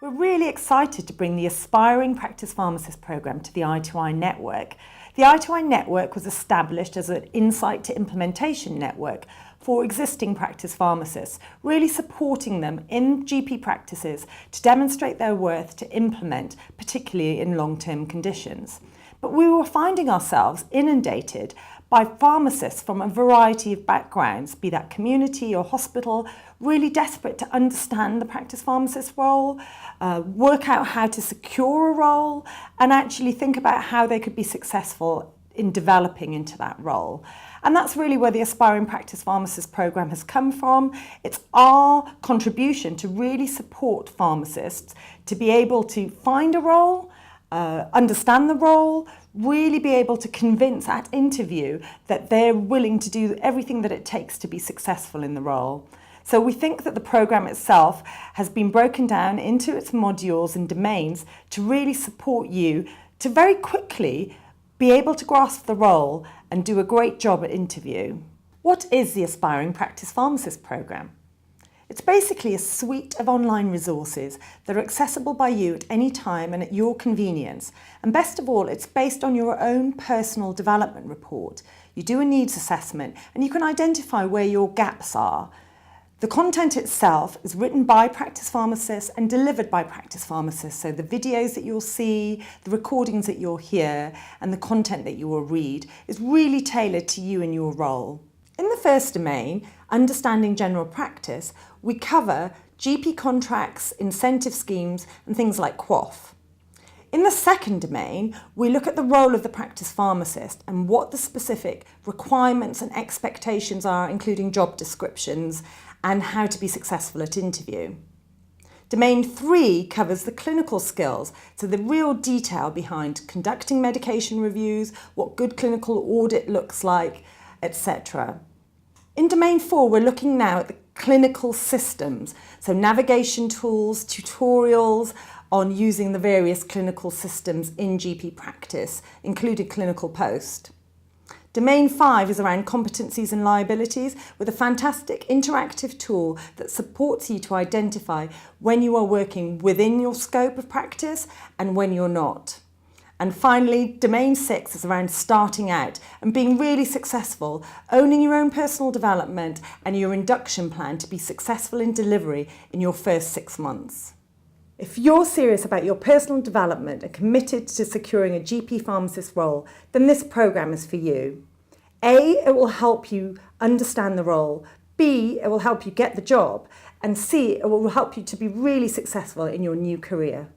We're really excited to bring the Aspiring Practice Pharmacist programme to the I2I network. The I2I network was established as an insight to implementation network for existing practice pharmacists, really supporting them in GP practices to demonstrate their worth to implement, particularly in long-term conditions. But we were finding ourselves inundated by pharmacists from a variety of backgrounds, be that community or hospital, really desperate to understand the practice pharmacist role, work out how to secure a role, and actually think about how they could be successful in developing into that role. And that's really where the Aspiring Practice Pharmacist programme has come from. It's our contribution to really support pharmacists to be able to find a role, understand the role, really be able to convince at interview that they're willing to do everything that it takes to be successful in the role. So we think that the programme itself has been broken down into its modules and domains to really support you to very quickly be able to grasp the role and do a great job at interview. What is the Aspiring Practice Pharmacist programme? It's basically a suite of online resources that are accessible by you at any time and at your convenience. And best of all, it's based on your own personal development report. You do a needs assessment and you can identify where your gaps are. The content itself is written by practice pharmacists and delivered by practice pharmacists. So the videos that you'll see, the recordings that you'll hear, and the content that you will read is really tailored to you and your role. In the first domain, Understanding General Practice, we cover GP contracts, incentive schemes, and things like QOF. In the second domain, we look at the role of the practice pharmacist and what the specific requirements and expectations are, including job descriptions, and how to be successful at interview. Domain 3 covers the clinical skills, so the real detail behind conducting medication reviews, what good clinical audit looks like, etc. In Domain 4, we're looking now at the clinical systems, so navigation tools, tutorials on using the various clinical systems in GP practice, including Clinical Post. Domain 5 is around competencies and liabilities with a fantastic interactive tool that supports you to identify when you are working within your scope of practice and when you're not. And finally, Domain 6 is around starting out and being really successful, owning your own personal development and your induction plan to be successful in delivery in your first 6 months. If you're serious about your personal development and committed to securing a GP pharmacist role, then this programme is for you. A, it will help you understand the role. B, it will help you get the job. And C, it will help you to be really successful in your new career.